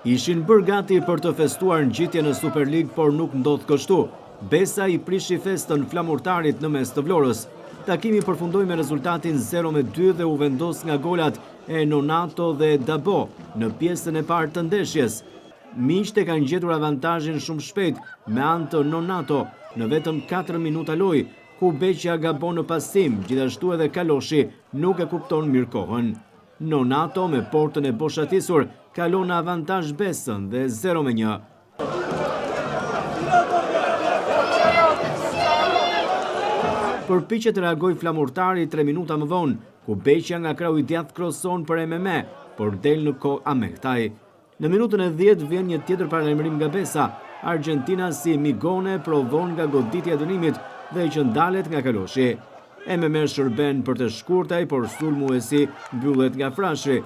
Ishin bërë gati për të festuar ngjitje në Super League, por nuk ndodh kështu. Besa i prishi festën flamurtarit në mes të Vlorës. Takimi përfundoi me rezultatin 0-2 dhe u vendos nga golat e Nonato dhe Dabo në pjesën e parë të ndeshjes. Miqtë kanë gjetur avantazhin shumë shpejt me anë të Nonato në vetëm 4 minuta lojë, ku Beqja gabon në pasim, gjithashtu edhe Kaloshi nuk e kupton mirë kohën. Nonato me portën e boshatisur kalon në avantazh Besën dhe 0-1. Përpiqet të reagoj flamurtari 3 minuta më vonë, ku Beqja nga krau i djathtë kroson për MMA, por del në kohë Amektaj. Në minutën e 10 vjen një tjetër paralajmërim nga Besa. Argentina si Migone provon nga goditja e dënimit dhe që ndalet nga Kaloshi. MMA shërben për të shkurtaj, por sulmuesi mbyllet nga Frashi.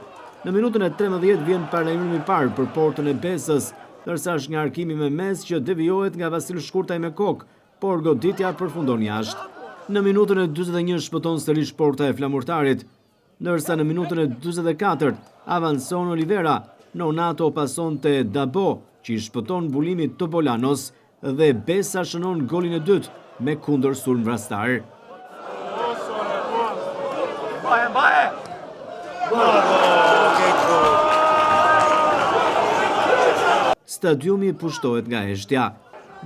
Në minutën e 13 vjen paralajmërimi i parë për portën e Besës, ndërsa është ngarkimi me mes që devijohet nga Vasil Shkurtaj me kokë, por goditja përfundon jashtë. Në minutën e 41 shpëton sërish porta e flamurtarit, ndërsa në minutën e 44 avanson Olivera. Nonato pason te Dabo, që i shpëton bulimit të Bolanos, dhe Besa shënon golin e dytë me kundër sulm vrastar. Stadiumi pushtohet nga heshtja.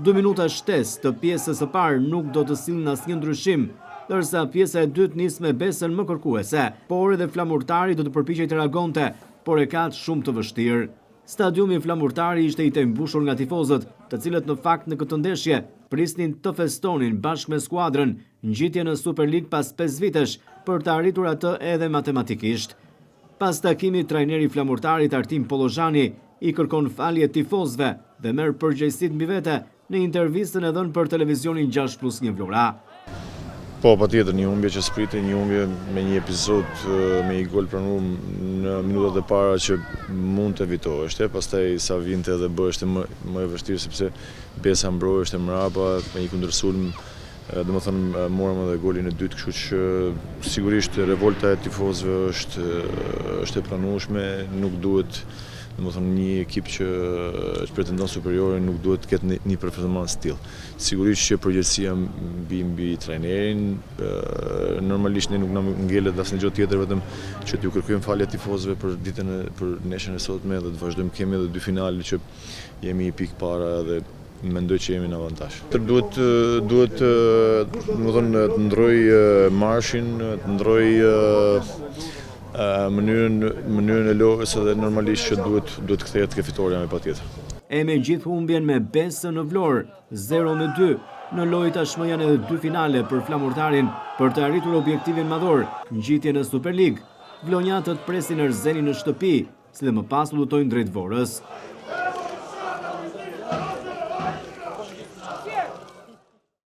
2 minuta shtesë të pjesës së parë nuk do të sillin asnjë ndryshim, ndërsa pjesa e dytë nis me Besën më kërkuese, por edhe flamurtari do të përpiqej të reagonte, por e ka shumë të vështirë. Stadiumi flamurtari ishte i mbushur nga tifozët, të cilët në fakt në këtë ndeshje prisnin të festonin bashkë me skuadrën ngjitje në Super League pas 5 vitesh për të arritur atë edhe matematikisht. Pas takimit, trajneri flamurtarit Artim Pollozhani i kërkon falje tifozëve dhe merr përgjegjësitë mbi vete në intervistën e dhënë për televizionin 6+1 Vlora. Po, patjetër, një humbje që spriti, një humbje me një episod me një gol pranuar në minutat e para që mund të evitoheshte, pastaj sa vinte edhe bëheshte më e vështirë sepse Besa mbrojeshte mbrapa me një kundërsulm, domethënë morëm edhe golin e dytë, kështu që sigurisht revolta e tifozëve është e pranueshme, nuk duhet. Domethënë një ekip që pretendon superiore nuk duhet të ketë një performancë të tillë. Sigurisht që përgjegjësia mbi trajnerin, normalisht ne nuk na ngelet asnjë gjë tjetër vetëm që t'ju kërkojmë falje tifozëve për neshën e sotme dhe të vazhdojmë, kemi edhe 2 finale që jemi 1 pikë para dhe mendoj që jemi në avantazh. Duhet domethënë të ndroj marshin, të ndroj mënyrën e lojës dhe normalisht që duhet kthehet ke fitoria me patjetër. E me gjithë humbjen me Besën në Vlorë, 0-2, në lojë tashmë janë edhe 2 finale për flamurtarin për të arritur objektivin madhor, ngjitje në Super League. Vlonjatët presin Erzenin në shtëpi, si dhe më pas lutojnë drejt Vorës.